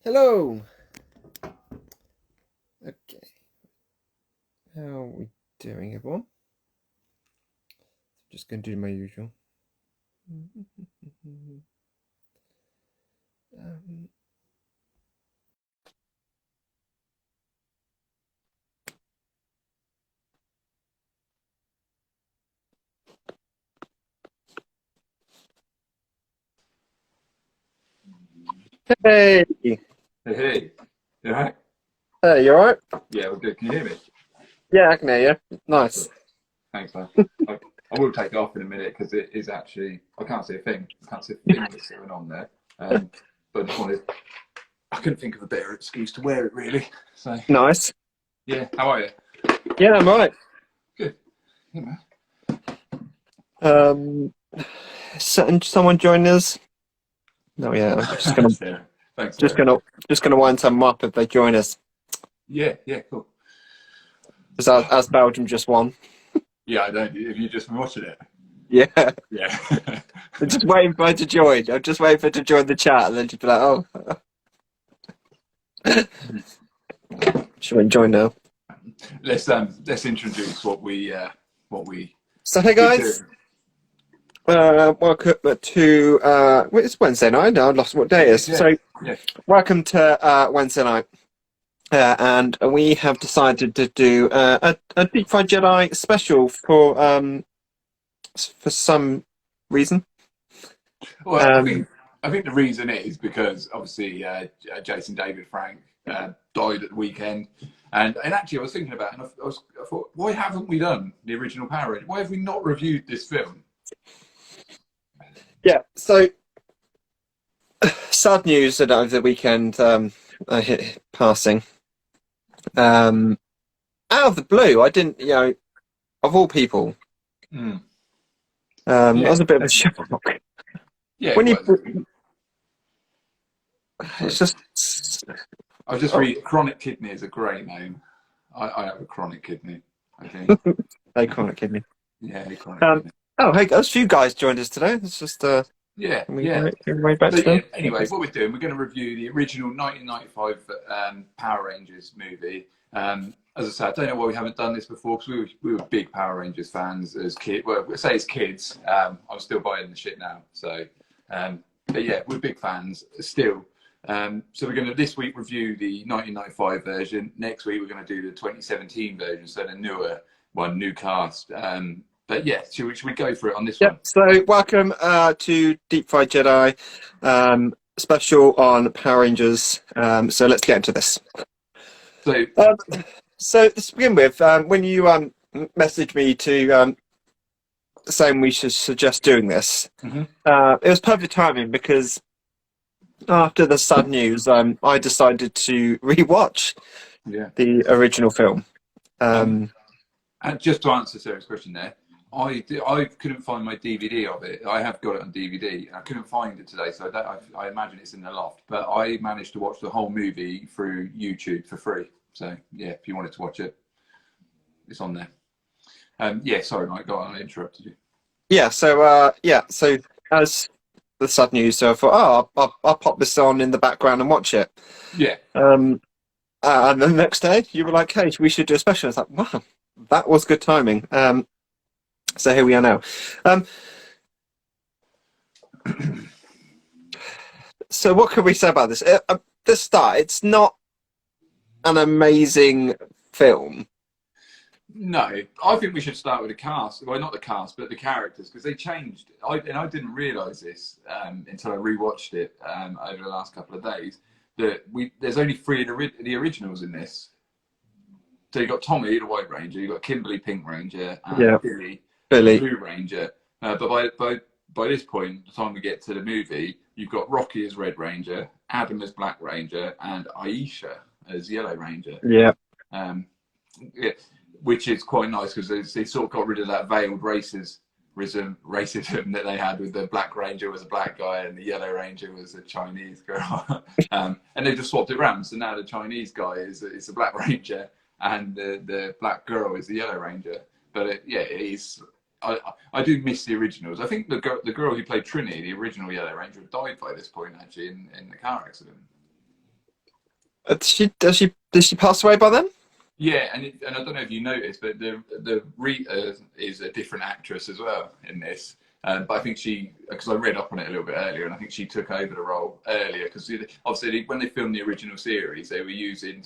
Hello. Okay, how are we doing, everyone? Just going to do my usual. Um, hey, Hey, hey. You all right? hey, you alright? Yeah, we're good. Can you hear me? Yeah, I can hear you. Nice. Good. Thanks, man. I, I will take it off in a minute because it is actually, I can't see a thing. I can't see a thing that's going on there. But I just wanted, I couldn't think of a better excuse to wear it, really. So, Nice. yeah, how are you? Yeah, I'm alright. Good. Yeah, man. Um, someone join us? No, yeah, I'm just gonna, Sarah. Thanks, just Sarah. gonna, just gonna wind some up if they join us. Yeah, yeah, cool. As Belgium just won. Yeah, I don't. Have you just been watching it? Yeah, Yeah. I'm just waiting for her to join. I'm just waiting for her to join the chat, and then she'd be like, "Oh, she won't join now." Let's introduce what we So, hey we guys. do. Welcome to well, it's Wednesday night. Now I lost what day it It is. is, yeah. So Yeah. welcome to Wednesday night, and we have decided to do a Deep Fried Jedi special for some reason. Well, I Um, think I think the reason is because obviously Jason David Frank died at the weekend, and actually I was thinking about it, and I thought, why haven't we done the original Power Rangers? Why have we not reviewed this film? yeah. So sad news that over the weekend passing. Um, Out of the blue, I didn't. Of all people, Mm. I Yeah, was a bit of a definitely. shock Yeah, when it you. was. It's Sorry, just. I was just Oh, reading. Chronic kidney is a great name. I have a chronic kidney. I think. they can't kid me. Yeah, a chronic Um, kidney. oh, hey, a few guys joined us today. It's just Yeah, can we yeah. go back So to yeah, them? anyway, what we're doing, we're going to review the original 1995 Power Rangers movie. As I said, I don't know why we haven't done this before because we were big Power Rangers fans as kids. Well, I say as kids. I'm still buying the shit now. So, but yeah, we're big fans still. So we're going to this week review the 1995 version. Next week we're going to do the 2017 version, so the newer one, new cast. But yeah, should we go for it on this Yep. one? So welcome to Deep Fried Jedi special on Power Rangers. So let's get into this. So Um, so to begin with, when you messaged me to saying we should suggest doing this, mhm, it was perfect timing because after the sad news, I decided to rewatch yeah. the original film. Um, Um, And just to answer Sarah's question there, I couldn't find my DVD of it. I have got it on DVD, and I couldn't find it today, so I imagine it's in the loft. But I managed to watch the whole movie through YouTube for free. So yeah, if you wanted to watch it, it's on there. Yeah, sorry, Mike. Go on, I interrupted you. so as the sad news, so I thought, oh, I'll pop this on in the background and watch it. Yeah, Um, and the next day, you were like, "Hey, we should do a special." I was like, "Wow, that was good timing." So here we are now. Um, so what can we say about this? The start, it's not an amazing film. no, I think we should start with the cast. Well, not the cast, but the characters because they changed. I didn't realise this until I rewatched it over the last couple of days. That there's only three of the originals in this. So you got Tommy, the White Ranger, you got Kimberly, Pink Ranger, Yeah, and Billy, the Billy. Blue Ranger. But by this point, the time we get to the movie, you've got Rocky as Red Ranger, Adam as Black Ranger, and Aisha as Yellow Ranger. Yeah, Um, yeah, which is quite nice because they sort of got rid of that veiled racism that they had with the Black Ranger was a black guy and the Yellow Ranger was a Chinese girl, and they just swapped it around. So now the Chinese guy is a Black Ranger and the black girl is the Yellow Ranger. But yeah, it is. I do miss the originals. I think the girl who played Trinity, the original Yellow Ranger, died by this point actually in the car accident. Did she pass away by then? Yeah, and I don't know if you noticed, but the Rita is a different actress as well in this. But I think because I read up on it a little bit earlier, and I think she took over the role earlier because obviously when they filmed the original series, they were using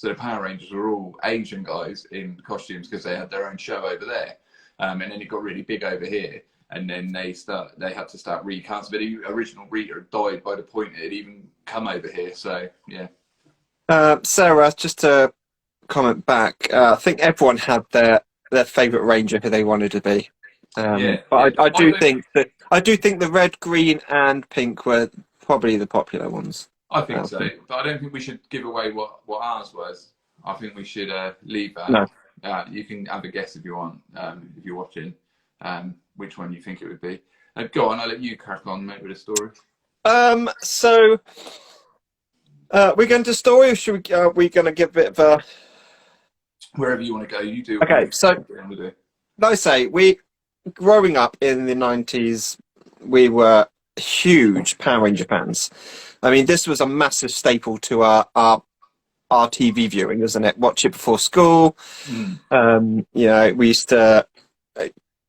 the Power Rangers were all Asian guys in costumes because they had their own show over there, and then it got really big over here, and then they had to start recasting. But the original Rita had died by the point it had even come over here. So yeah. Sarah, just to comment back, I think everyone had their favourite Ranger who they wanted to be. Yeah, yeah. But I do think the red, green, and pink were probably the popular ones. I think so, but I don't think we should give away what ours was. I think we should leave that. No. You can have a guess if you want, if you're watching, which one you think it would be. Go on, I'll let you crack on, mate, with the story. So we're going to story, or should we? Are we going to give a bit of a? Wherever you want to go, you do. Okay, so like I say, growing up in the 90s, we were huge Power Ranger fans. I mean, this was a massive staple to our TV viewing, isn't it? Watch it before school. We used to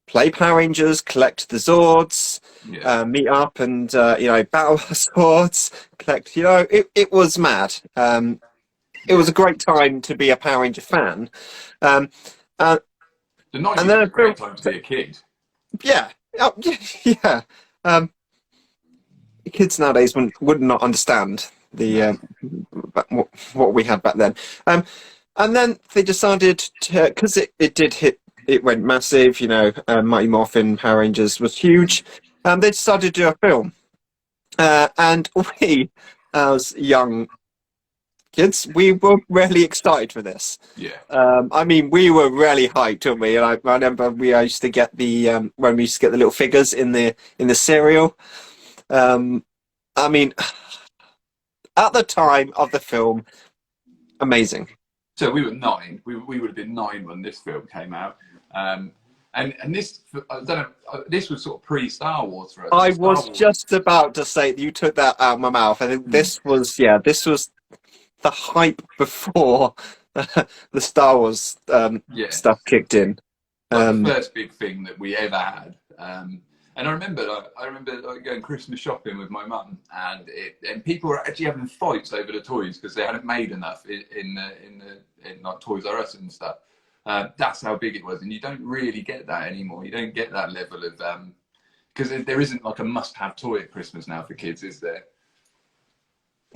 play Power Rangers, collect the Zords, meet up and battle the Zords, collect. It was mad. It was a great time to be a Power Ranger fan. The 90s was a great time to be a kid. Yeah, yeah. Kids nowadays would not understand what we had back then. And then they decided to, because it did hit, it went massive. Mighty Morphin Power Rangers was huge. They decided to do a film, and we, as young kids, we were really excited for this. Yeah. I mean, we were really hyped, weren't we? And I remember we used to get the when we used to get the little figures in the cereal. I mean, at the time of the film, amazing. So we were 9. We would have been 9 when this film came out. And this, I don't know, this was sort of pre-Star Wars for us. I was just about to say, you took that out of my mouth. I think this was the hype before the Star Wars stuff kicked in. The first big thing that we ever had. And I remember going Christmas shopping with my mum, and people were actually having fights over the toys because they hadn't made enough in like Toys R Us and stuff. That's how big it was, and you don't really get that anymore. You don't get that level of because there isn't like a must-have toy at Christmas now for kids, is there?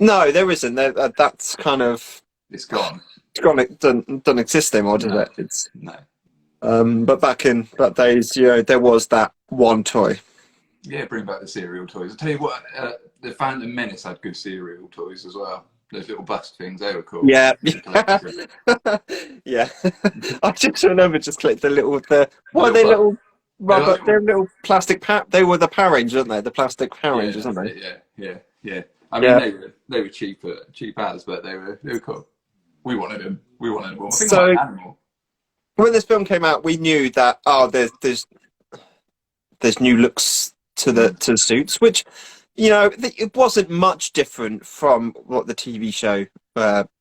No, there isn't. That's kind of it's gone. It's gone. It doesn't exist anymore, does it? It's no. But back in that days, there was that one toy. Yeah, bring back the cereal toys. I'll tell you what, the Phantom Menace had good cereal toys as well. Those little bust things, they were cool. Yeah. Yeah. I just remember collect the little little rubber, they're little plastic they were the Power Rangers, weren't they? The plastic Power Rangers, weren't they? Yeah. I mean, they were cheap as, but they were cool. We wanted them all. I think so, like Animal. When this film came out, we knew that there's new looks to the suits, which it wasn't much different from what the TV show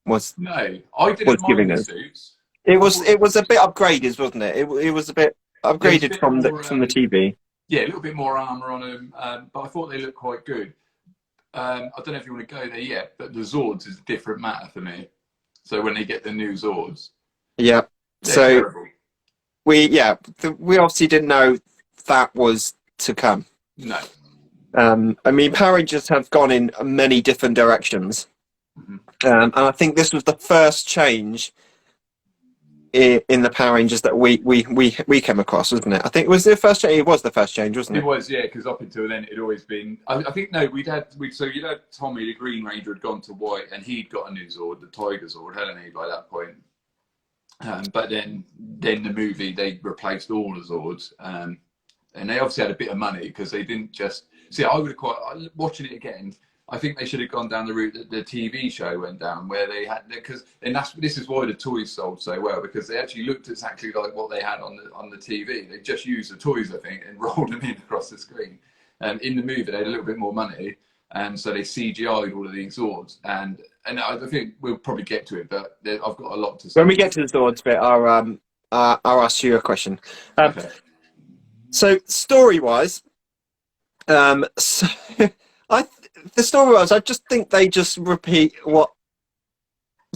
was. No, I didn't mind the suits. It was a bit upgraded, wasn't it? It was a bit upgraded from the TV. Yeah, a little bit more armor on them, but I thought they looked quite good. I don't know if you want to go there yet, but the Zords is a different matter for me. So when they get the new Zords, so terrible. we obviously didn't know that was to come. No. I mean, Power Rangers have gone in many different directions, and I think this was the first change in the Power Rangers that we came across, wasn't it? I think it was the first change. It was the first change, wasn't it? It was, yeah, because up until then it'd always been. I think no, so you'd had Tommy the Green Ranger had gone to white, and he'd got a new Zord, the Tiger Zord, hadn't he, by that point? But then the movie they replaced all the Zords, and they obviously had a bit of money because they didn't just see. I would have watching it again. I think they should have gone down the route that the TV show went down, where they had this is why the toys sold so well, because they actually looked exactly like what they had on the TV. They just used the toys, I think, and rolled them in across the screen. In the movie, they had a little bit more money, and so they CGI'd all of these Zords, and I think we'll probably get to it, but I've got a lot to say. When we get to the Zords bit, I'll ask you a question. Okay. So story-wise, so the story-wise, I just think they just repeat what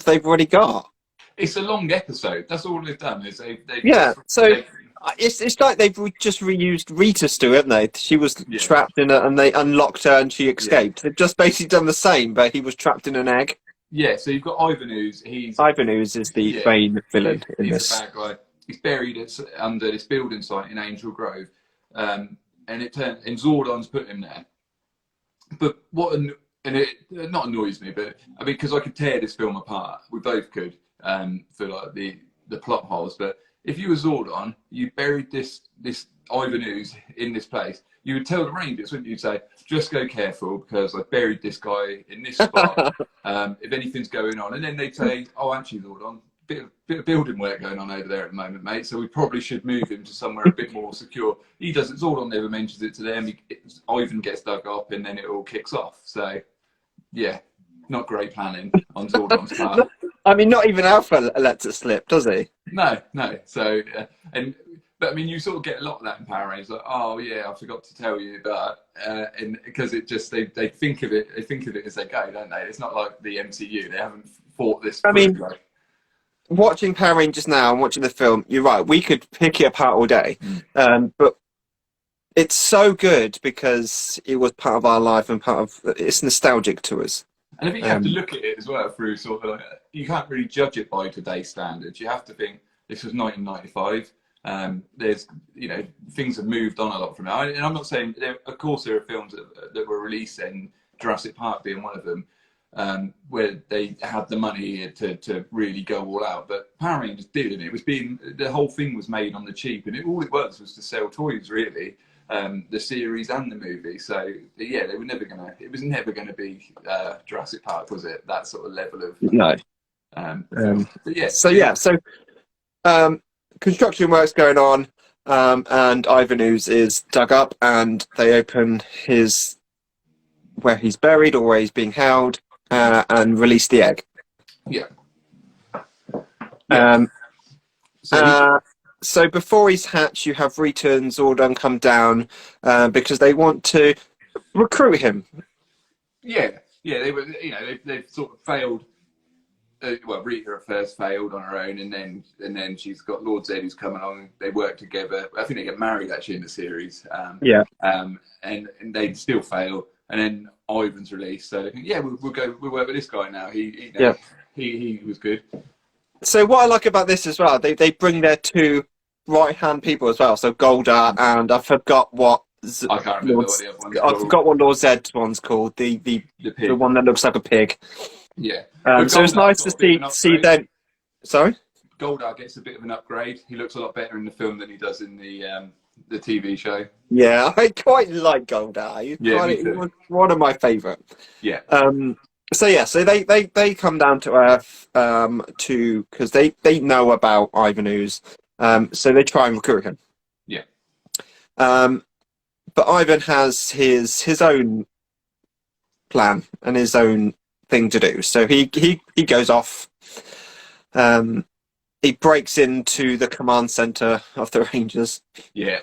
they've already got. It's a long episode. That's all they've done. Is they've It's like they've just reused Rita's story, haven't they? She was trapped in it, and they unlocked her, and she escaped. They've just basically done the same, but he was trapped in an egg. Yeah. So you've got Ivan Ooze. Ivan Ooze is the main villain in this. He's a bad guy. He's buried under this building site in Angel Grove, and Zordon's put him there. But it not annoys me, but I mean, because I could tear this film apart. We both could, for like the plot holes. But if you were Zordon, you buried this Ivan Ooze in this place, you would tell the Rangers, wouldn't you? You'd say, just go careful because I buried this guy in this spot. If anything's going on, and then they'd say, oh, actually, Zordon, bit of building work going on over there at the moment, mate. So we probably should move him to somewhere a bit more secure. He doesn't. Zordon never mentions it to them. Ivan gets dug up, and then it all kicks off. So, yeah, not great planning on Zordon's part. I mean, not even Alpha lets it slip, does he? No. So, but I mean, you sort of get a lot of that in Power Rangers. Like, oh yeah, I forgot to tell you, but and because it just they think of it as they go, don't they? It's not like the MCU. They haven't fought this. I mean, watching Power Rangers now and watching the film, you're right. We could pick it apart all day, but it's so good because it was part of our life and it's nostalgic to us. And I think you have to look at it as well through sort of like, you can't really judge it by today's standards. You have to think this was 1995. There's things have moved on a lot from it. And I'm not saying of course there are films that were released, and Jurassic Park being one of them, where they had the money to really go all out. But Power Rangers didn't. The whole thing was made on the cheap, and all it was to sell toys, really. The series and the movie. So yeah, they were never gonna. It was never gonna be Jurassic Park, was it? That sort of level of no. But yeah. So construction work's going on, and Ivan Ooze is dug up, and they open where he's buried or where he's being held, and release the egg. Yeah. So before he's hatched, you have Rita and Zordon come down because they want to recruit him. Yeah. They were, they've sort of failed. Well, Rita at first failed on her own, and then she's got Lord Zed who's coming along. They work together. I think they get married actually in the series. And they still fail, and then Ivan's released. So they think, we'll work with this guy now. He was good. So what I like about this as well, they bring their two right-hand people as well. So Goldar and I forgot what. I can't remember what the other one's called. I forgot what Lord Zed's one's called. The one that looks like a pig. Yeah. So it's nice to see them. Sorry. Goldar gets a bit of an upgrade. He looks a lot better in the film than he does in the TV show. Yeah, I quite like Goldar. He was one of my favourite. Yeah. So they come down to Earth because they know about Ivan Ooze, so they try and recruit him. Yeah. But Ivan has his own plan and his own thing to do. So he goes off. He breaks into the command center of the Rangers. Yeah,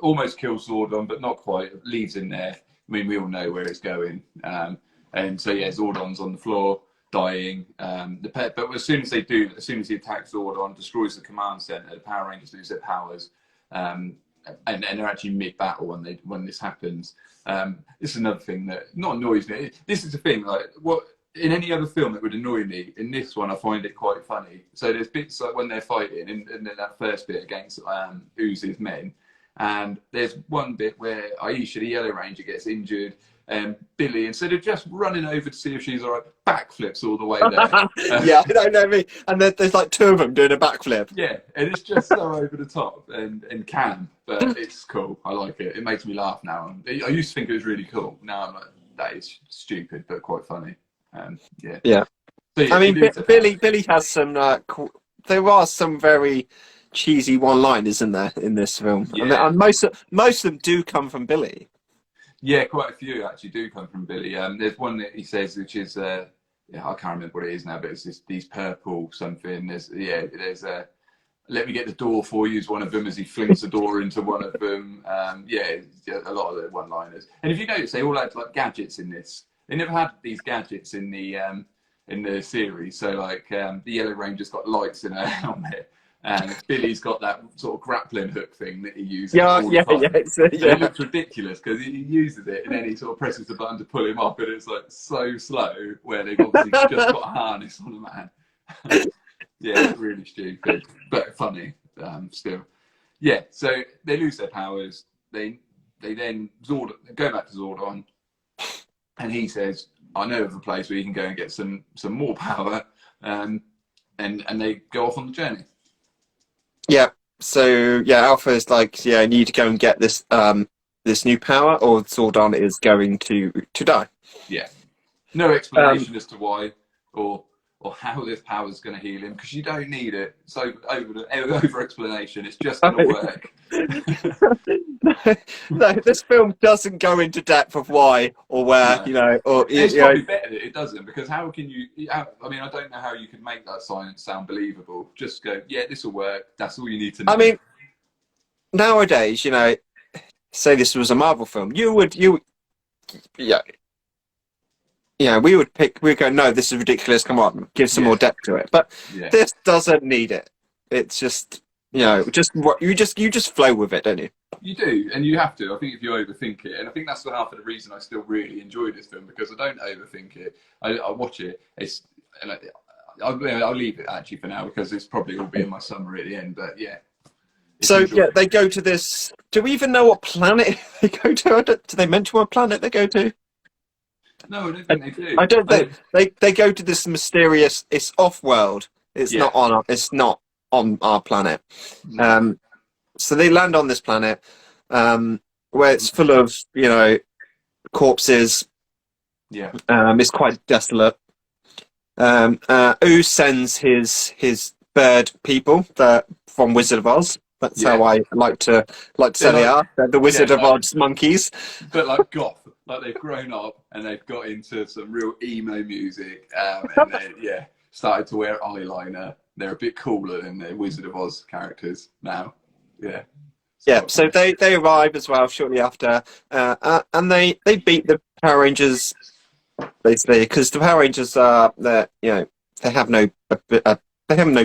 almost kills Zordon, but not quite. Leaves him there. I mean, we all know where it's going. And so Zordon's on the floor, dying. But as soon as he attacks Zordon, destroys the command center, the Power Rangers lose their powers, and they're actually mid-battle when this happens. This is another thing that not annoys me. This is the thing, like what in any other film it would annoy me. In this one, I find it quite funny. So there's bits like when they're fighting, and that first bit against Ooze's men, and there's one bit where Aisha, the Yellow Ranger, gets injured. Billy, instead of just running over to see if she's all right, backflips all the way there. Yeah, I know me. And there's like two of them doing a backflip. Yeah, and it's just so over the top and camp, but it's cool. I like it. It makes me laugh now. I used to think it was really cool. Now I'm like, that is stupid, but quite funny. Yeah. So, I mean, Billy has some. There are some very cheesy one-liners in there in this film, and most of them do come from Billy. Yeah, quite a few actually do come from Billy. There's one that he says, which is, yeah, I can't remember what it is now, but it's just these purple something. There's let me get the door for you is one of them as he flings the door into one of them. Yeah, a lot of the one-liners. And if you notice, they all had like gadgets in this. They never had these gadgets in the series. So like the Yellow Ranger's got lights in her helmet, and Billy's got that sort of grappling hook thing that he uses Yeah, all the yeah, time. yeah. And it looks ridiculous because he uses it and then he sort of presses the button to pull him up, and it's like so slow where they've obviously just got a harness on a man. Yeah, it's really stupid, but funny still. Yeah, so they lose their powers. They then go back to Zordon, and he says, "I know of a place where you can go and get some more power," and they go off on the journey. Yeah. So yeah, Alpha is like, yeah, I need to go and get this this new power, or Zordon is going to die. Yeah, no explanation as to why or how this power is going to heal him, because you don't need it. It's over explanation. It's just going to work. No, this film doesn't go into depth of why or where, No. you know, or It's you know, probably better that it doesn't, because how can you? I mean, I don't know how you could make that science sound believable. Just go, yeah, this will work. That's all you need to know. I mean, nowadays, you know, say this was a Marvel film, yeah, yeah, we'd go, no, this is ridiculous. Come on, give some more depth to it. But yeah, this doesn't need it. It's just, you know, just what you just flow with it, don't you? you do, and you have to. I think if you overthink it, and I think that's half of the reason I still really enjoy this film, because I don't overthink it. I watch it. I'll leave it actually for now, because it's probably will be in my summary at the end. But yeah. So yeah, they go to this. Do we even know what planet they go to? Do they mention what planet they go to? No, I don't think they do. I don't think they go to this mysterious. It's off-world. It's not on. It's not on our planet. No. So they land on this planet, where it's full of, you know, corpses. Yeah. It's quite desolate. Ooze sends his bird people from Wizard of Oz. That's how I like to say they are. They're the Wizard of Oz monkeys. But like goth, like they've grown up and they've got into some real emo music, and they started to wear eyeliner. They're a bit cooler than the Wizard of Oz characters now. Yeah. Yeah, so they arrive as well shortly after, and they beat the Power Rangers basically, because the Power Rangers are they have no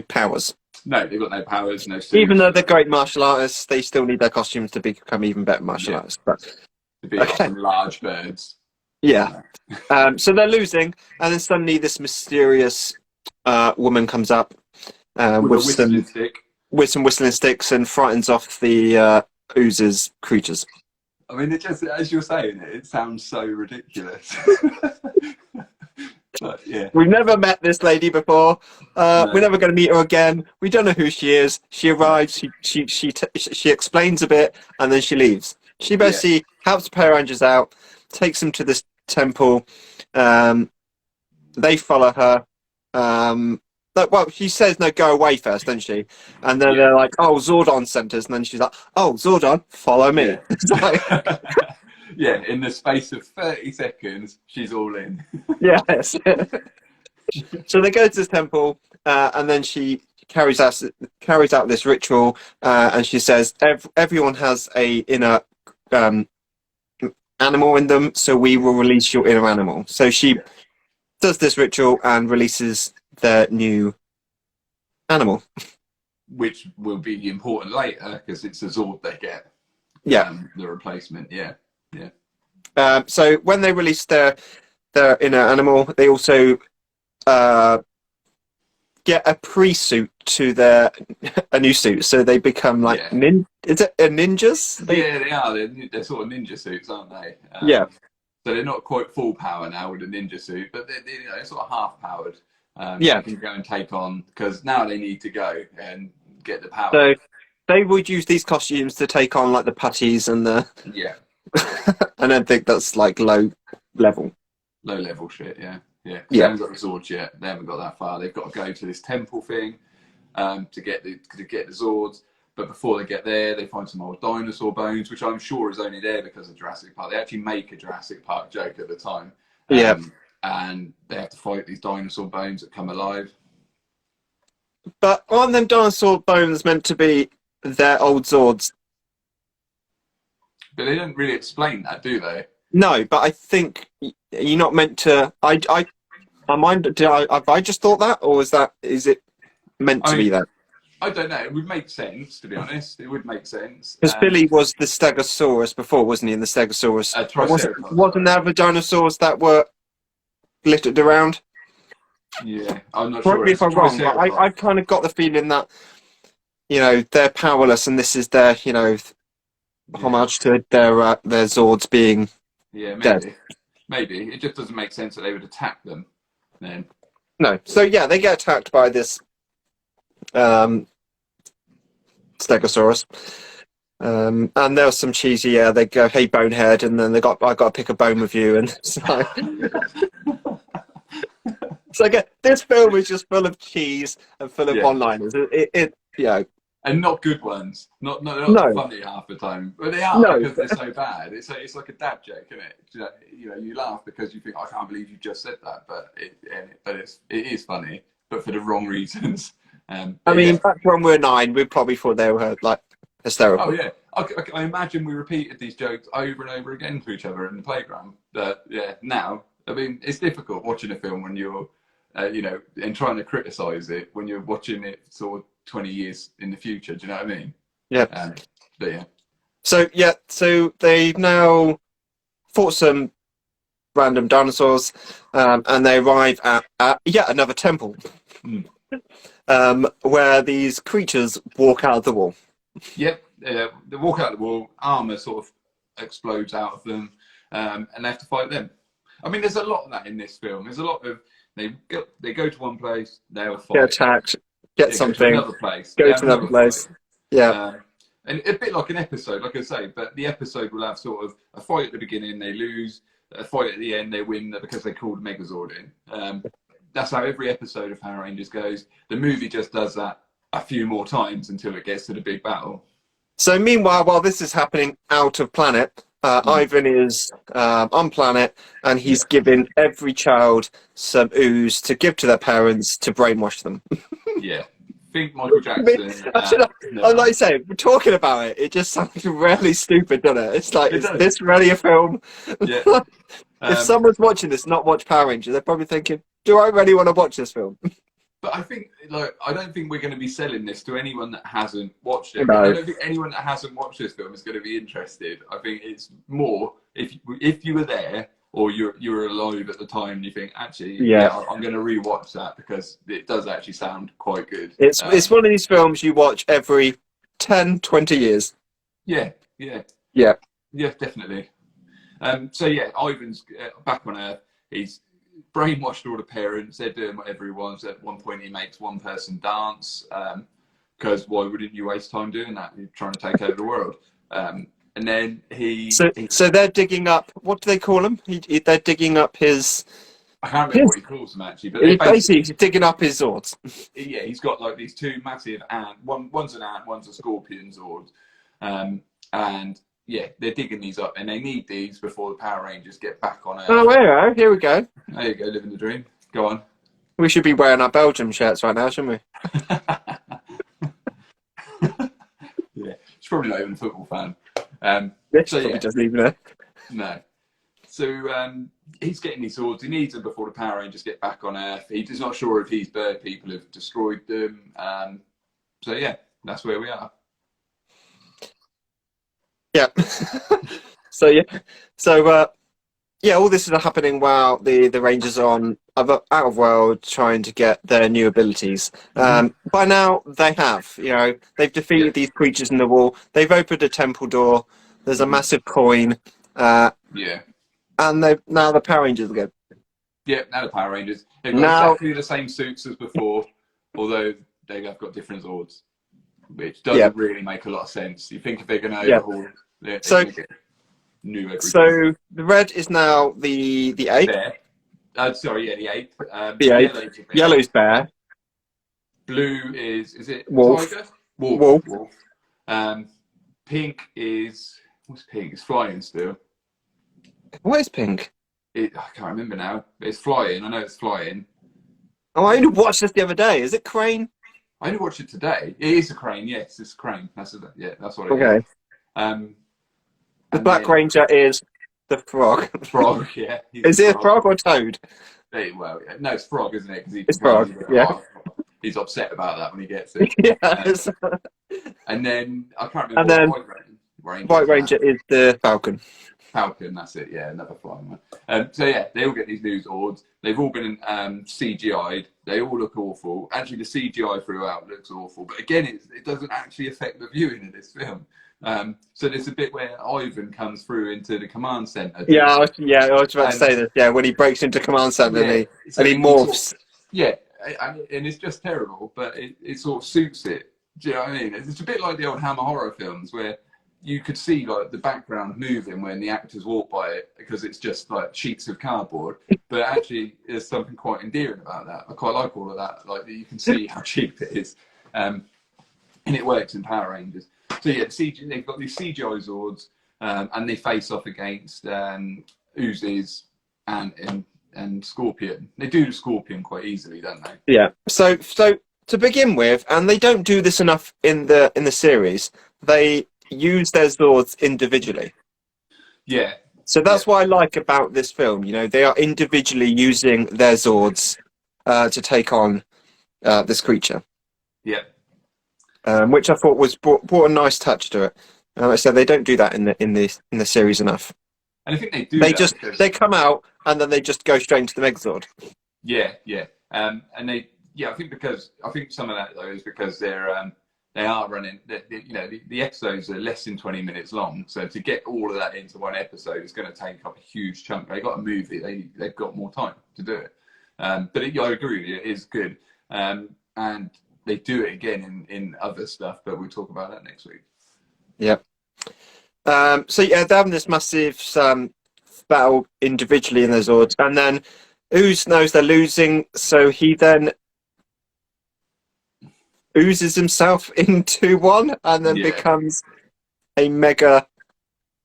powers. No, they've got no powers, no suits. Even though they're great martial artists, they still need their costumes to become even better martial artists. But to be like some large birds. Yeah. So they're losing, and then suddenly this mysterious woman comes up with some whistling sticks and frightens off the Ooze's creatures. I mean, it just, as you're saying it sounds so ridiculous. But, yeah. We've never met this lady before. No. We're never going to meet her again. We don't know who she is. She arrives. She explains a bit, and then she leaves. She basically helps the Power Rangers out, takes them to this temple. They follow her. Well, she says, no, go away first, doesn't she? And then they're like, oh, Zordon sent us. And then she's like, oh, Zordon, follow me. Yeah. Yeah, in the space of 30 seconds, she's all in. Yes. So they go to this temple, and then she carries out this ritual, and she says, everyone has a inner animal in them, so we will release your inner animal. So she does this ritual and releases their new animal, which will be important later because it's a Zord they get. Yeah, the replacement. Yeah. So when they release their inner animal, they also get a pre-suit to a new suit, so they become like is it ninjas? Yeah, they are. They're sort of ninja suits, aren't they? So they're not quite full power now with a ninja suit, but they're sort of half powered. They can go and take on, because now they need to go and get the power. So they would use these costumes to take on like the putties and the I don't think that's like low level shit. Yeah. They haven't got the Zords yet. They haven't got that far. They've got to go to this temple thing to get the Zords. But before they get there, they find some old dinosaur bones, which I'm sure is only there because of Jurassic Park. They actually make a Jurassic Park joke at the time. Yeah. And they have to fight these dinosaur bones that come alive. But aren't them dinosaur bones meant to be their old Zords? But they don't really explain that, do they? No, but I think you're not meant to. Have I just thought that, or is it meant to be that? I don't know. It would make sense, to be honest. It would make sense. Because Billy was the Stegosaurus before, wasn't he? In the Stegosaurus, wasn't there the dinosaurs that were littered around? Yeah, I'm not Correct sure. me if I'm wrong, but I've kind of got the feeling that, you know, they're powerless, and this is their, you know, homage to their Zords being dead. Maybe it just doesn't make sense that they would attack them then. No, so yeah, they get attacked by this Stegosaurus, and there was some cheesy. Yeah, they go, "Hey, bonehead," and then I got to pick a bone with you, and it's like, so again, this film is just full of cheese and full of one-liners. It you know. And not good ones, not funny half the time, but they are because they're so bad. It's like a dad joke, isn't it? You know, you laugh because you think, I can't believe you just said that, but it is funny, but for the wrong reasons. I mean, back when we were 9, we probably thought they were like hysterical. Oh yeah, I imagine we repeated these jokes over and over again to each other in the playground. But yeah, now I mean, it's difficult watching a film when you're, you know, and trying to criticise it when you're watching it sort of 20 years in the future. Do you know what I mean? Yeah. But yeah. So they've now fought some random dinosaurs, and they arrive at yet another temple. Where these creatures walk out of the wall. Yep, they walk out of the wall, armour sort of explodes out of them, and they have to fight them. I mean, there's a lot of that in this film. There's a lot of, they go to one place, they'll fight. Get attacked, get something, go to another place. Go to another place. Yeah. And a bit like an episode, like I say, but the episode will have sort of a fight at the beginning, they lose, a fight at the end, they win because they called Megazord in. That's how every episode of Power Rangers goes. The movie just does that a few more times until it gets to the big battle. So meanwhile, while this is happening out of planet, Ivan is on planet, and he's giving every child some ooze to give to their parents to brainwash them. Yeah. Think Michael Jackson. Like I say, we're talking about it. It just sounds really stupid, doesn't it? It's like, is this really a film? Yeah. If someone's watching this, not watch Power Rangers, they're probably thinking, do I really want to watch this film? But I think, like, I don't think we're going to be selling this to anyone that hasn't watched it. No. I don't think anyone that hasn't watched this film is going to be interested. I think it's more if you were there or you were alive at the time, and you think, actually, I'm going to rewatch that because it does actually sound quite good. It's one of these films you watch every 10, 20 years. Yeah, definitely. So yeah, Ivan's back on Earth. He's brainwashed all the parents. They're doing whatever he wants. At one point, he makes one person dance because why wouldn't you waste time doing that? You're trying to take over the world. And then So they're digging up. What do they call him? They're digging up his. I can't remember what he calls them actually, but basically he's digging up his Zords. Yeah, he's got like these two massive ant. One's an ant, one's a scorpion Zord, and yeah, they're digging these up, and they need these before the Power Rangers get back on Earth. Oh, here we go. There you go, living the dream. Go on. We should be wearing our Belgium shirts right now, shouldn't we? Yeah, she's probably not even a football fan. Probably doesn't even know. No. So he's getting these swords. He needs them before the Power Rangers get back on Earth. He's not sure if these bird people have destroyed them. So yeah, that's where we are. Yeah. All this is happening while the Rangers are on out of world trying to get their new abilities. By now they have, they've defeated these creatures in the wall. They've opened a temple door. There's a massive coin. And now the Power Rangers again. Yeah, now the Power Rangers. They've got exactly the same suits as before, although they have got different Zords, which doesn't really make a lot of sense. You think if they're going to overhaul, they're going to get new everything. So the red is now the ape. The ape. The ape. Yellow's bear. Blue is it wolf? Tiger? Wolf. Pink is what's pink? It's flying still. What is Pink? I can't remember now. It's flying. I know it's flying. Oh, I only watched this the other day. Is it Crane? I only watched it today. It is a crane. Yes, it's a crane. That's what it Okay. is. The Black Ranger is the frog. Frog. Yeah. Is it a frog or Toad? Well, no, it's Frog, isn't it? Because It's Frog. Yeah. He's upset about that when he gets it. Yes. And then I can't remember. And then White Ranger is the Falcon. Falcon, that's it. Yeah, another flying one. So yeah, they all get these new Zords. They've all been CGI'd. They all look awful. Actually, the CGI throughout looks awful. But again, it doesn't actually affect the viewing of this film. So there's a bit where Ivan comes through into the command center. I was about to say this. Yeah, when he breaks into command center and he morphs. And it's just terrible, but it sort of suits it. Do you know what I mean? It's a bit like the old Hammer horror films where you could see like the background moving when the actors walk by it because it's just like sheets of cardboard. But actually, there's something quite endearing about that. I quite like all of that. Like you can see how cheap it is, and it works in Power Rangers. So yeah, they've got these CGI Zords, and they face off against Uzis and Scorpion. They do the Scorpion quite easily, don't they? Yeah. So to begin with, and they don't do this enough in the series. They use their Zords individually. Yeah. So that's what I like about this film. You know, they are individually using their Zords to take on this creature. Yeah. Which I thought was brought a nice touch to it. Like I said, they don't do that in the series enough. And I think they do. They come out and then they just go straight into the Megazord. Yeah. And I think some of that though is because they are running. The episodes are less than 20 minutes long, so to get all of that into one episode is going to take up a huge chunk. They got a movie. They've got more time to do it. But I agree with you. It is good. And they do it again in other stuff, but we'll talk about that next week. Yep. So yeah, they're having this massive battle individually in their Zords, and then Ooze knows they're losing, so he then oozes himself into one, and then becomes a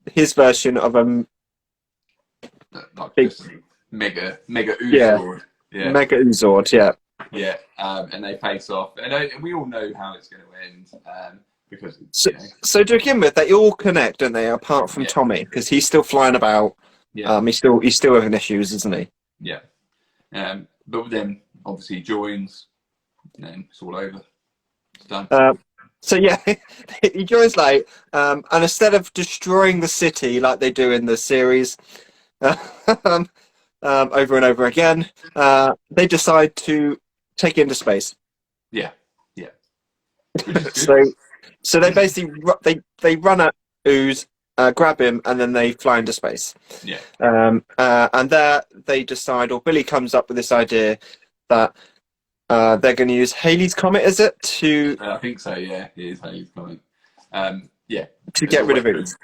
his version of a big mega Oozord. Yeah. Mega Oozord, yeah. Yeah, and they face off, and we all know how it's going to end. Because so to begin with, they all connect, don't they? Apart from Tommy, because he's still flying about. Yeah. He's still having issues, isn't he? Yeah. But then obviously he joins, and then it's all over. It's done. So yeah, he joins late, and instead of destroying the city like they do in the series, over and over again, they decide to take it into space. Yeah. So they basically they run at Ooze, grab him, and then they fly into space. Yeah. And there they decide, or Billy comes up with this idea that they're going to use Halley's Comet, is it? I think so, yeah. It is Halley's Comet. To get rid of Ooze.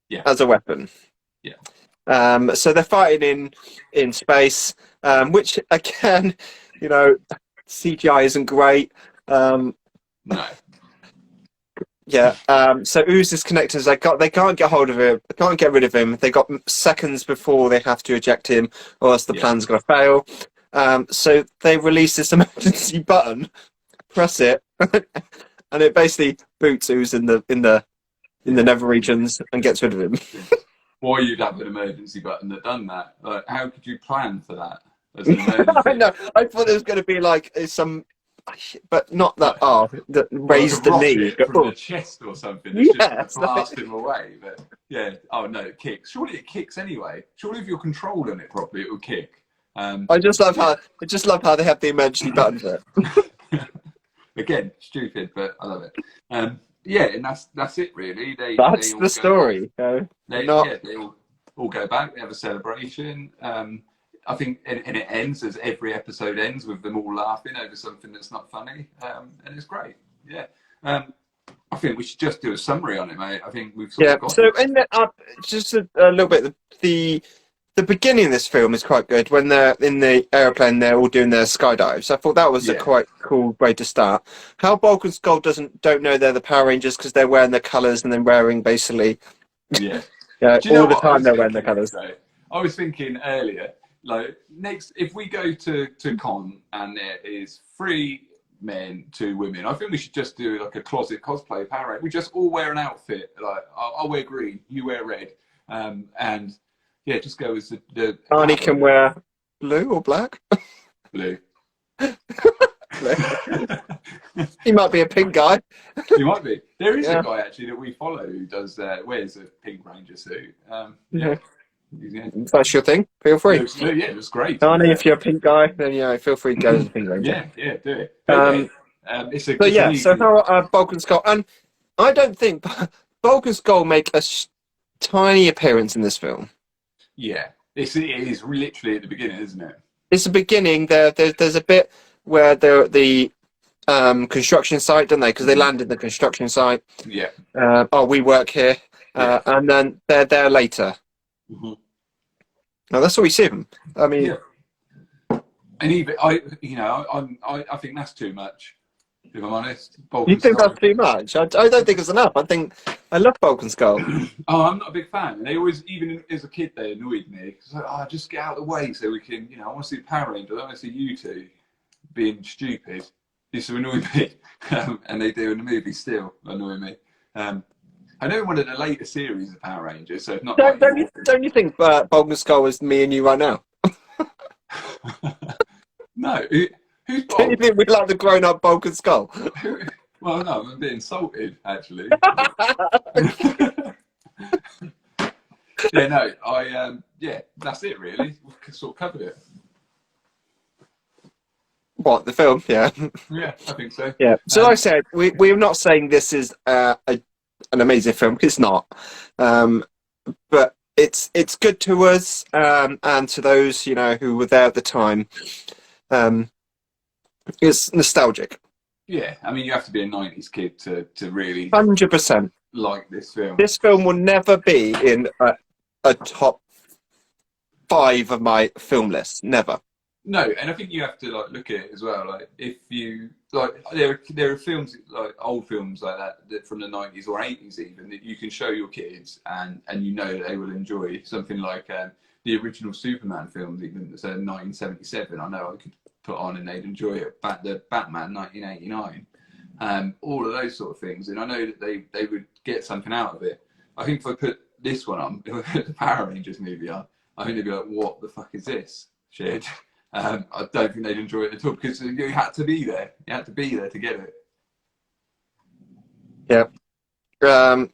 Yeah. As a weapon. Yeah. So they're fighting in space, which again, CGI isn't great. No. Yeah. So Ooze is connected. They can't get hold of him. They can't get rid of him. They got seconds before they have to eject him, or else the plan's going to fail. So they release this emergency button, press it, and it basically boots Ooze in the nether regions and gets rid of him. Why you'd have an emergency button that done that? Like, how could you plan for that as an emergency? I know. I thought there was going to be like some. But not that that raised the knee from the chest or something. Just blast him away. But yeah, no, it kicks. Surely it kicks anyway. Surely if you're controlling it properly, it will kick. I just love how they have the emergency button for it. Again, stupid, but I love it. And that's it really. That's the story. They all go back. They have a celebration. I think, and it ends as every episode ends with them all laughing over something that's not funny, and it's great. Yeah, I think we should just do a summary on it, mate. I think we've sort of got So in the just a little bit, the the beginning of this film is quite good when they're in the airplane. They're all doing their skydives. I thought that was a Yeah. quite cool way to start. How Bulk and Skull don't know they're the Power Rangers because they're wearing the colours and then wearing basically Yeah. Do you know all the what I time was they're wearing the thinking? colours. Though? I was thinking earlier, like next, if we go to con and there is 3 men, 2 women, I think we should just do like a closet cosplay Power Ranger. We just all wear an outfit. Like I'll wear green, you wear red, and yeah, just go as the Arnie Power can wear blue or black. blue. He might be a pink guy. You might be. There is Yeah. a guy actually that we follow who does wears a pink Ranger suit. Yeah. If that's your thing, feel free. It was great. Arnie, if you're a pink guy, then feel free to go as a pink ranger. Yeah, do it. It's a. So it's yeah, an so easy- how Bulk and Skull, and I don't think Bulk and Skull make a tiny appearance in this film. Yeah, it is literally at the beginning, isn't it? It's the beginning. There's a bit where they're at the construction site, don't they? Because they landed the construction site. Yeah. We work here, and then they're there later. Mm-hmm. Now that's all we see of them. I mean, Yeah. And even I think that's too much. If I'm honest, Bulk you and think Skull- that's too much? I don't think it's enough. I love Bulk and Skull. Oh, I'm not a big fan. And they always, even as a kid, they annoyed me. It's like, just get out of the way so we can, I want to see the Power Rangers. I don't want to see you two being stupid. Used to annoy me. And they do in the movie still annoy me. I know one of the later series of Power Rangers, so it's not. Don't you think Bulk and Skull is me and you right now? No. Who's Don't you Bulk? think we'd like the grown-up Bulk and Skull? Well, no, I'm being insulted, actually. Yeah, no, that's it, really. We sort of covered it. What, the film? Yeah. Yeah, I think so. Yeah. So like I said, we're not saying this is an amazing film. It's not. But it's good to us and to those, who were there at the time. It's nostalgic. Yeah, I mean, you have to be a 90s kid to really 100%. like this film. This film will never be in a top 5 of my film list. Never. No, and I think you have to look at it as well. Like, if you there are films like old films like that from the 90s or 80s even that you can show your kids and that they will enjoy. Something like the original Superman films, even so 1977. I know I could put on and they'd enjoy it. The Batman 1989. All of those sort of things, and I know that they would get something out of it. I think if I put this one on, if I put the Power Rangers movie on, I think they'd be like, "What the fuck is this shit?" I don't think they'd enjoy it at all because you had to be there. You had to be there to get it. Yeah.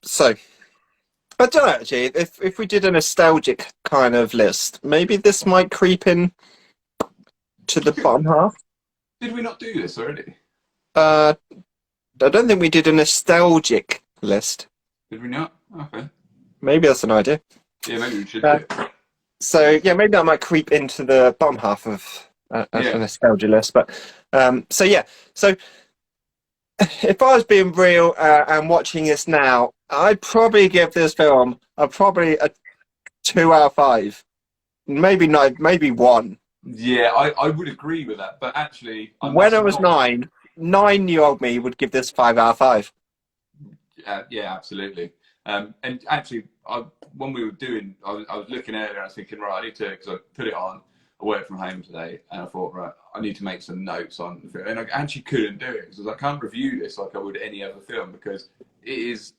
So I don't know actually. If we did a nostalgic kind of list, maybe this might creep in to the bottom half. Did we not do this already? I don't think we did a nostalgic list. Did we not? Okay. Maybe that's an idea. Yeah, maybe we should do it. So yeah, maybe that might creep into the bottom half of a nostalgia list. But so if I was being real and watching this now, I'd probably give this film a 2 out of 5. Maybe not, maybe 1. Yeah, I would agree with that. But actually, When I was 9-year-old me would give this 5 out of 5. Yeah, absolutely. And actually, when we were doing, I was looking at it and I was thinking, right, I need to, because I put it on, I worked from home today, and I thought, right, I need to make some notes on the film. And I actually couldn't do it because I can't review this like I would any other film because it is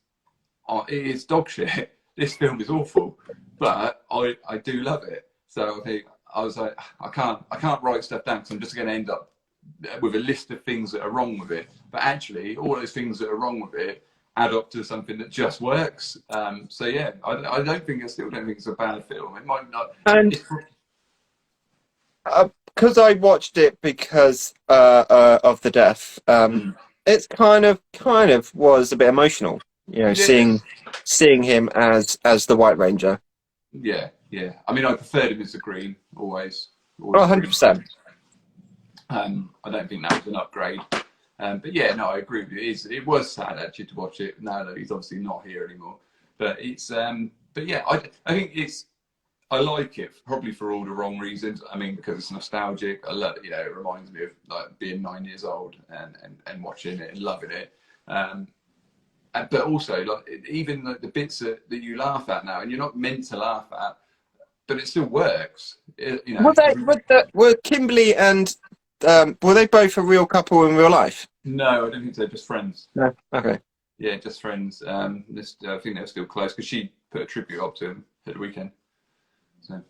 dog shit. This film is awful, but I do love it. So I was like, I can't write stuff down because I'm just going to end up with a list of things that are wrong with it. But actually, all those things that are wrong with it add up to something that just works. So yeah, I still don't think it's a bad film. It might not. And because I watched it because of the death, it's kind of was a bit emotional, seeing him as the White Ranger. Yeah. I mean, I preferred him as the Green always. 100%. I don't think that was an upgrade. But yeah, no, I agree with you. It was sad actually to watch it now that he's obviously not here anymore. But it's but yeah, I think it's I like it probably for all the wrong reasons. I mean, because it's nostalgic. I love, it reminds me of like being 9 years old and watching it and loving it. But also, like, even the bits that you laugh at now, and you're not meant to laugh at, but it still works. Were Kimberly and were they both a real couple in real life? No, I don't think so. Just friends. No. Okay. Yeah, just friends. I think they're still close because she put a tribute up to him at the weekend. So,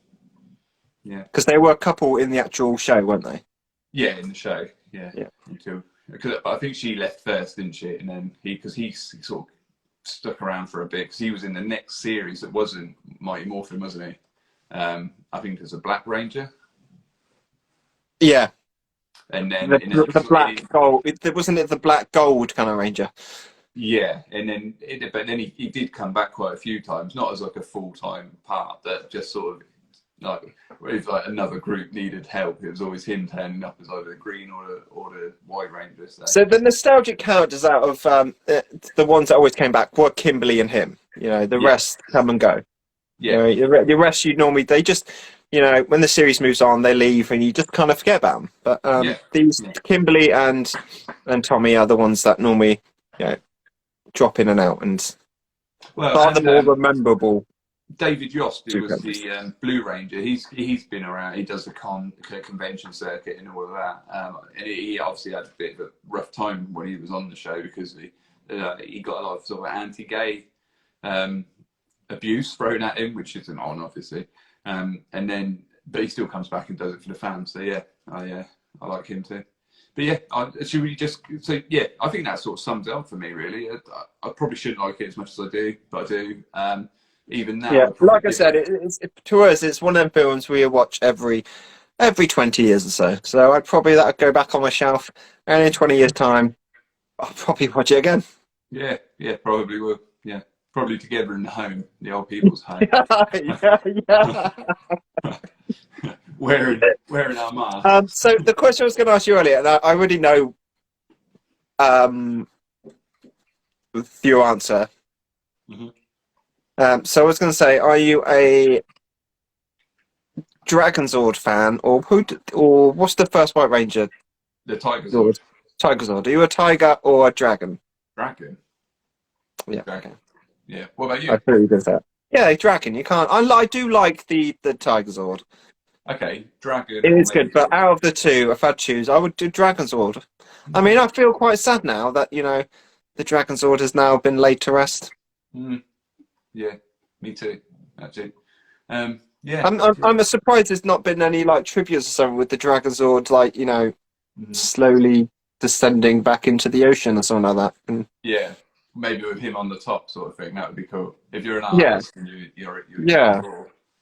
yeah. Because they were a couple in the actual show, weren't they? Yeah, in the show. Yeah. Yeah. Until, because I think she left first, didn't she? And then he sort of stuck around for a bit because he was in the next series that wasn't Mighty Morphin, wasn't he? I think there's a Black Ranger. Yeah. And then the black gold. Wasn't it the black gold kind of ranger? Yeah, and then he did come back quite a few times, not as like a full-time part, but just sort of like if like another group needed help, it was always him turning up as either the green or the white ranger. So the nostalgic characters out of the ones that always came back were Kimberly and him. The rest come and go. Yeah, the rest they just when the series moves on, they leave and you just kind of forget about them. But Kimberly and Tommy are the ones that normally drop in and out and are the more memorable. David Yost, who was the Blue Ranger, he's been around. He does the convention circuit and all of that. And he obviously had a bit of a rough time when he was on the show because he got a lot of sort of anti-gay abuse thrown at him, which isn't on, obviously. But he still comes back and does it for the fans. So yeah, I like him too. But yeah, should we just so yeah? I think that sort of sums it up for me, really. I probably shouldn't like it as much as I do, but I do. Even now, yeah, like I said, to us, it's one of them films we watch every 20 years or so. So I'd probably that'd go back on my shelf, and in 20 years' time, I'll probably watch it again. Yeah, probably will. Yeah, probably together in the home, the old people's home. yeah. wearing our masks. So the question I was going to ask you earlier, and I already know your answer. Mm-hmm. So I was going to say, are you a Dragonzord fan, or what's the first White Ranger? The Tigerzord. Tigerzord. Are you a tiger or a dragon? Dragon. Yeah. Dragon. Yeah. What about you? I thought you did that. Yeah, dragon. You can't. I do like the Tigerzord. Okay, dragon. It is good, but out of the two, if I choose, I would do Dragonzord. I mean, I feel quite sad now that the Dragonzord has now been laid to rest. Yeah, me too. Actually, yeah. I'm surprised there's not been any like tributes or something with the Dragonzord, like slowly descending back into the ocean or something like that. Yeah, maybe with him on the top, sort of thing. That would be cool. If you're an artist and you're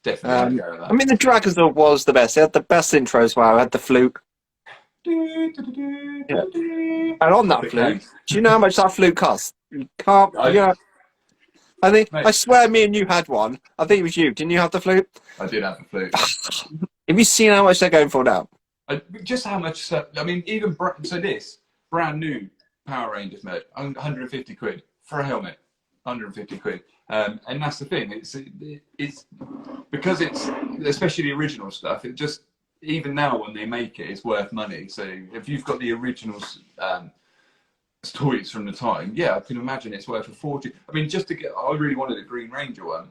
definitely go with that. I mean, the Dragonzord was the best. It had the best intro as well. It had the flute. Yeah. And on that flute, do you know how much that flute cost? You can't. I think I swear, me and you had one. I think it was you. Didn't you have the flute? I did have the flute. Have you seen how much they're going for now? Just how much? I mean, even this brand new Power Rangers merch, 150 quid for a helmet. 150 quid. And that's the thing. It's because it's especially the original stuff. It just even now when they make it, it's worth money. So if you've got the originals. Toys from the time, I can imagine it's worth a fortune. I mean, I really wanted a Green Ranger one,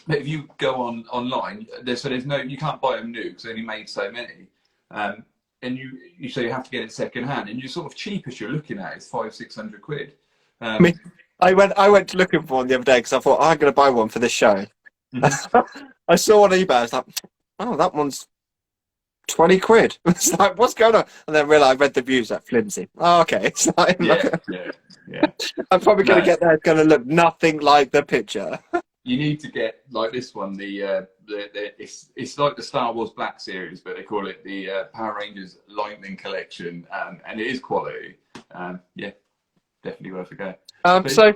but if you go online, there's no, you can't buy them new because they only made so many, and you say you have to get it second hand, and you're sort of cheapest you're looking at is 500-600 quid. I mean, I went to looking for one the other day because I thought I'm going to buy one for this show. I saw one on eBay. I was like, oh, that one's 20 quid. It's like, what's going on? And then I read the reviews, like flimsy. Oh, okay. It's like, yeah. I'm probably going to get there. It's going to look nothing like the picture. You need to get like this one. It's like the Star Wars Black Series, but they call it the Power Rangers Lightning Collection, and it is quality. Yeah, definitely worth a go. So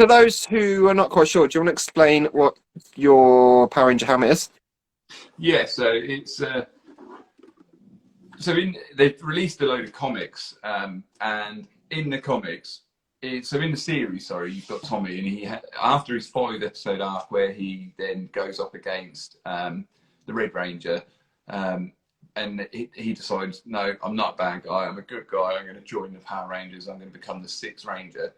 those who are not quite sure, do you want to explain what your Power Ranger helmet is? Yeah, so it's. They've released a load of comics, and in the comics, so in the series, sorry, you've got Tommy, and after his 5-episode arc where he then goes up against the Red Ranger, and he decides, no, I'm not a bad guy, I'm a good guy, I'm going to join the Power Rangers, I'm going to become the Sixth Ranger.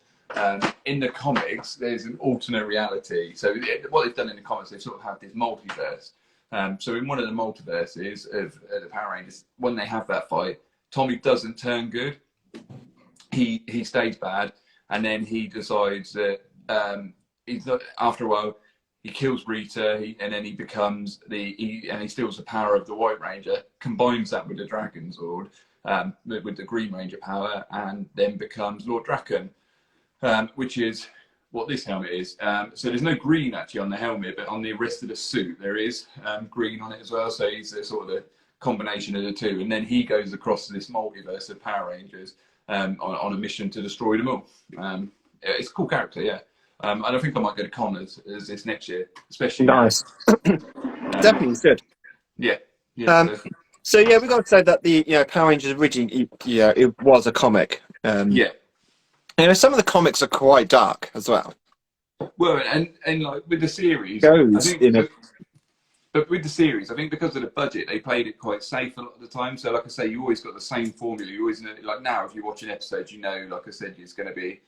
In the comics, there's an alternate reality. So what they've done in the comics, they've sort of had this multiverse. So in one of the multiverses of the Power Rangers, when they have that fight, Tommy doesn't turn good. He stays bad, and then he decides that he's not, after a while, he kills Rita, and then he becomes and he steals the power of the White Ranger, combines that with the Dragon Zord, with the Green Ranger power, and then becomes Lord Drakkon, which is what this helmet is. So there's no green actually on the helmet, but on the rest of the suit there is green on it as well. So he's sort of the combination of the two, and then he goes across this multiverse of Power Rangers on a mission to destroy them all. It's a cool character, yeah. And I think I might go to con as this next year, especially. Nice. Definitely good. Yeah. So yeah, we got to say that the Power Rangers originally, it was a comic. Yeah. Some of the comics are quite dark as well. Well, and like with the series, but with the series, I think because of the budget, they played it quite safe a lot of the time. So, like I say, you always got the same formula. You always know, like now, if you watch an episode, like I said, it's going to be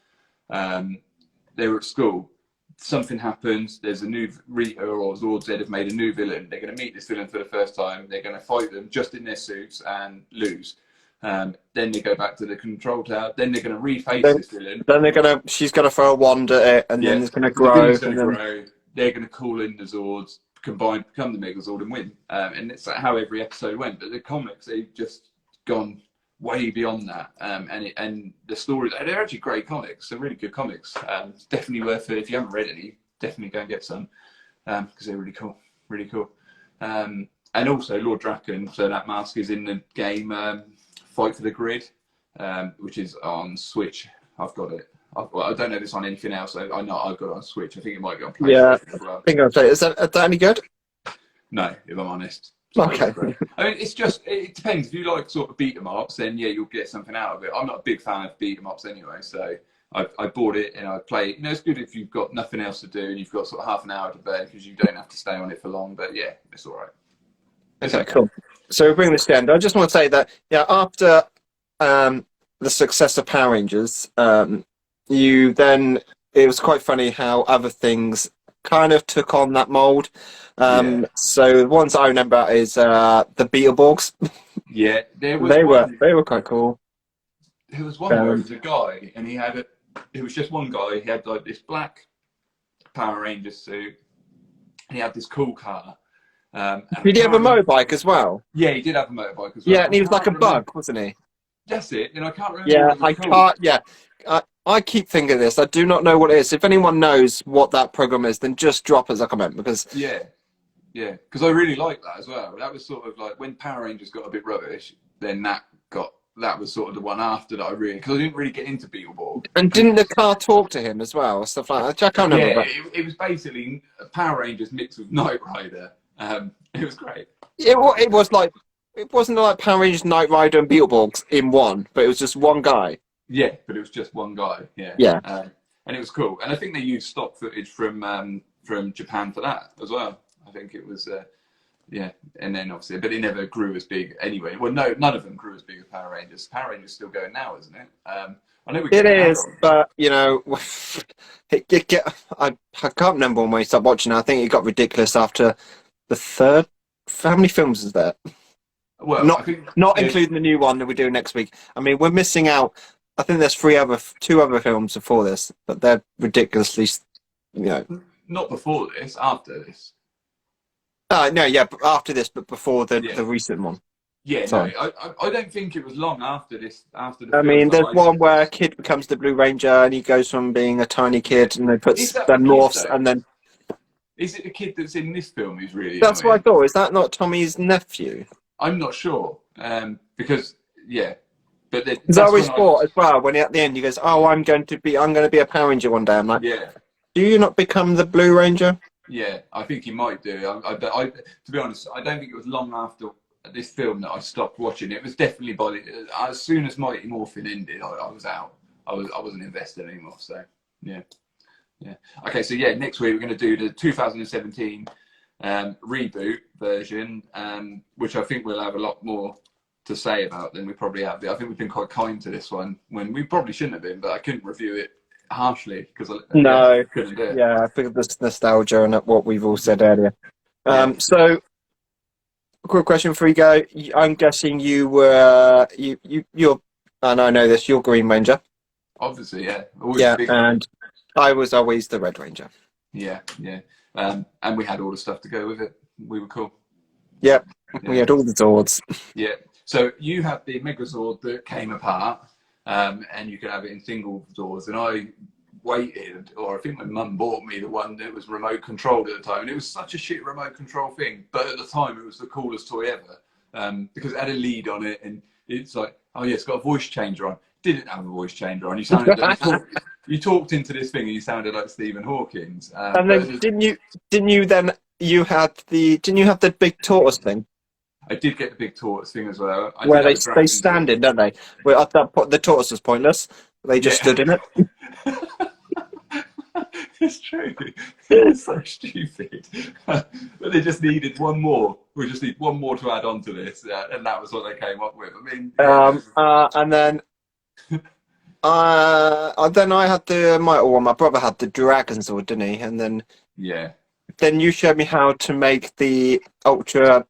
they're at school. Something happens. There's a new Rita or Zord Zed have made a new villain. They're going to meet this villain for the first time. They're going to fight them just in their suits and lose. Then they go back to the control tower. Then they're going to reface this villain. Then she's going to throw a wand at it, and then it's going to grow. They're going to call in the Zords, combine, become the Megazord, and win. And it's like how every episode went. But the comics, they've just gone way beyond that. And the stories, they're actually great comics. They're really good comics. It's definitely worth it. If you haven't read any, definitely go and get some because they're really cool. Really cool. And also Lord Drakkon. So that mask is in the game. Fight for the Grid, which is on Switch. I've got it. I don't know if it's on anything else. I know I've got it on Switch. I think it might be on PlayStation as well. I think I'll play it. Is that any good? No, if I'm honest. Okay. I mean, it depends. If you like sort of beat 'em ups, then yeah, you'll get something out of it. I'm not a big fan of beat 'em ups anyway, so I bought it and I play it. It's good if you've got nothing else to do and you've got sort of half an hour to bed because you don't have to stay on it for long. But yeah, it's all right. Okay, cool. So we bring this to end. I just want to say that after the success of Power Rangers, it was quite funny how other things kind of took on that mold. So the ones I remember is the Beetleborgs. Yeah, they were quite cool. There was one where it was a guy, and it was just one guy. He had like this black Power Ranger suit. And he had this cool car. Did he have a motorbike as well? Yeah, he did have a motorbike as well. Yeah, and he was like a bug, wasn't he? That's it. And I can't remember. Yeah, I keep thinking this. I do not know what it is. If anyone knows what that program is, then just drop us a comment because because I really like that as well. That was sort of like when Power Rangers got a bit rubbish. Then that was sort of the one after that because I didn't really get into Beetleborg. And didn't the car talk to him as well or stuff like that? I can't remember. Yeah, it was basically Power Rangers mixed with Knight Rider. It was great. It wasn't like Power Rangers, Knight Rider, and Beetleborgs in one, but it was just one guy. Yeah, but it was just one guy. Yeah. Yeah. And it was cool. And I think they used stock footage from Japan for that as well. I think it was, and then obviously, but it never grew as big anyway. Well, no, none of them grew as big as Power Rangers. Power Rangers still going now, isn't it? I know it is, but I can't remember when we stopped watching it. I think it got ridiculous after the third. How many films is there? Well, not including the new one that we do next week. I mean, we're missing out. I think there's two other films before this, but they're ridiculously, Not before this, after this. No, yeah, after this, but before the recent one. Yeah, Sorry. no, I don't think it was long after this. There's one where a kid becomes the Blue Ranger and he goes from being a tiny kid and they morphs and then. Is it the kid that's in this film who's really? That's what I thought. Is that not Tommy's nephew? I'm not sure because but because I always thought as well when at the end he goes, "Oh, I'm going to be a Power Ranger one day." I'm like, yeah. Do you not become the Blue Ranger? Yeah, I think he might do. To be honest, I don't think it was long after this film that I stopped watching. It was definitely as soon as Mighty Morphin ended, I was out. I wasn't invested anymore. So yeah. Okay, so yeah, next week we're going to do the 2017 reboot version, which I think we'll have a lot more to say about than we probably have. I think we've been quite kind to this one when we probably shouldn't have been, but I couldn't review it harshly because I couldn't do it. Yeah, I think this nostalgia and what we've all said earlier. Yeah. So, quick question before you go. I'm guessing you're, and I know this, you're Green Ranger. Obviously, yeah. And I was always the Red Ranger. Yeah. And we had all the stuff to go with it. We were cool. Yep, we had all the Zords. Yeah. So you had the Megazord that came apart, and you could have it in single Zords. And I waited, or I think my mum bought me the one that was remote controlled at the time. And it was such a shit remote control thing, but at the time it was the coolest toy ever, because it had a lead on it, and it's like, oh yeah, it's got a voice changer on. Didn't have a voice changer on. You sounded you talked into this thing and you sounded like Stephen Hawkins. And then didn't you have the big tortoise thing? I did get the big tortoise thing as well. Where they stand in, don't they? Where at that point the tortoise was pointless. They just stood in it. It's true. It's so stupid. But they just needed one more. We just need one more to add on to this, and that was what they came up with. I mean, and then I had my brother had the Dragon Sword, didn't he? And then you showed me how to make the Ultra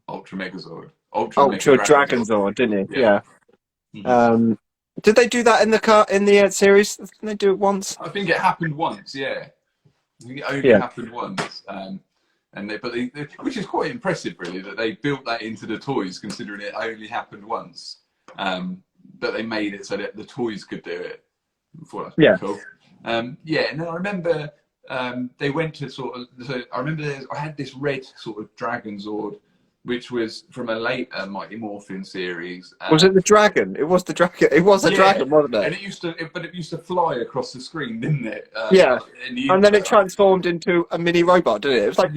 Megazord, Ultra Dragon Sword, didn't he? Yeah. Mm-hmm. Did they do that in the series? Didn't they do it once? I think it happened once. Yeah, I think it only happened once. Which is quite impressive, really, that they built that into the toys, considering it only happened once. But they made it so that the toys could do it. I thought that was cool. And then I remember they went to sort of. So I remember I had this red sort of Dragon Zord, which was from a later Mighty Morphin series. Was it the dragon? It was the dragon. It was a dragon, wasn't it? And it used to fly across the screen, didn't it? And then it transformed into a mini robot, didn't it? It was like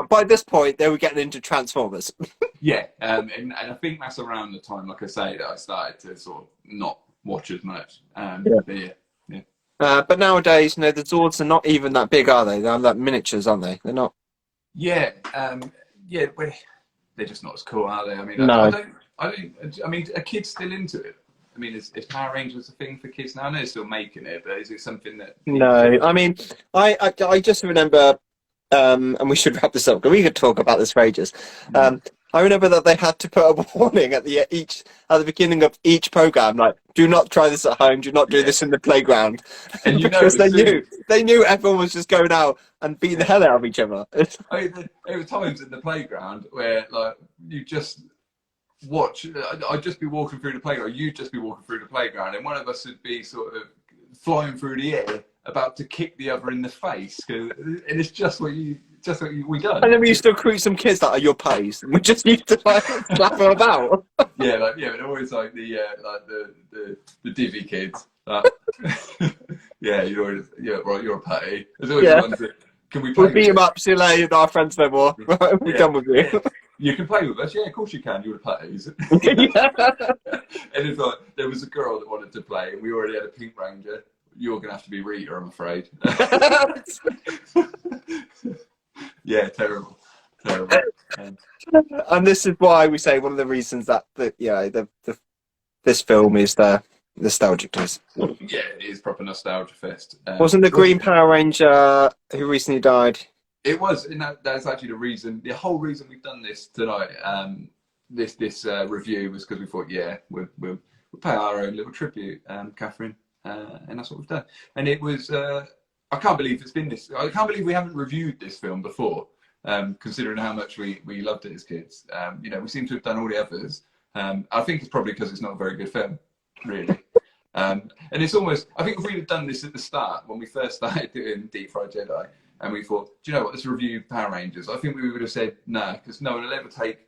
by this point, they were getting into Transformers. And I think that's around the time, like I say, that I started to sort of not watch as much. But nowadays, the Zords are not even that big, are they? They're like miniatures, aren't they? They're not. They're just not as cool, are they? I mean, no. I mean, are kids still into it? I mean, is Power Rangers a thing for kids now? I know they're still making it, but is it something that? No, I mean, I just remember, and we should wrap this up because we could talk about this for ages. I remember that they had to put a warning at the beginning of each program, like, do not try this at home, do not do this in the playground, and because they knew everyone was just going out and beating the hell out of each other. I mean, there were times in the playground where, like, you just watch. I'd just be walking through the playground, you'd just be walking through the playground, and one of us would be sort of flying through the air, about to kick the other in the face, and it's just what we done. And then we used to recruit some kids that are your puppies, and we just used to like slap them about. But always like the divvy kids. You're a putty. There's always ones that, can we play? We'll beat them up, see you later, our friends no more. We're done with you. You can play with us, of course you can. You're the putties. And it's like there was a girl that wanted to play, and we already had a Pink Ranger. You're going to have to be Rita, I'm afraid. Terrible. And this is why we say one of the reasons that this film is the nostalgic to us. Yeah, it is proper nostalgia fest. Wasn't the Green Power Ranger who recently died? It was, and that's actually the whole reason we've done this tonight. This review was because we thought, we'll pay our own little tribute, Catherine. And that's what we've done. And it was, I can't believe it's been this. I can't believe we haven't reviewed this film before, considering how much we loved it as kids. We seem to have done all the others. I think it's probably because it's not a very good film, really. And it's almost, I think if we'd have done this at the start, when we first started doing Deep Fried Jedi, and we thought, do you know what, let's review Power Rangers, I think we would have said no, because no one will ever take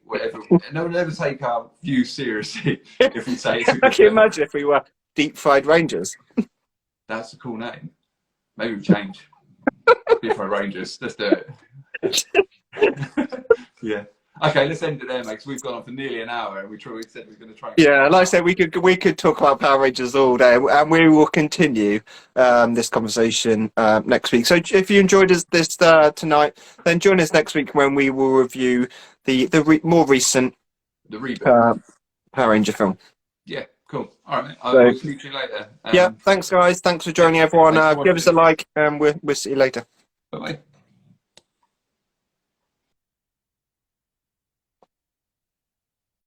our views seriously if we say it's a good film. Can you imagine if we were Deep Fried Rangers? That's a cool name. Maybe we change. Deep Fried Rangers. Let's do it. Okay, let's end it there, mate, because we've gone on for nearly an hour, and we said we were going to try and Yeah, like I get said, we could talk about Power Rangers all day, and we will continue this conversation next week. So if you enjoyed this tonight, then join us next week when we will review the more recent the reboot. Power Ranger film. Yeah, cool. All right, mate. I So- will speak to you later. Yeah, thanks guys. Thanks for joining everyone. Thanks for Give us a watching. like, and we'll see you later. Bye-bye.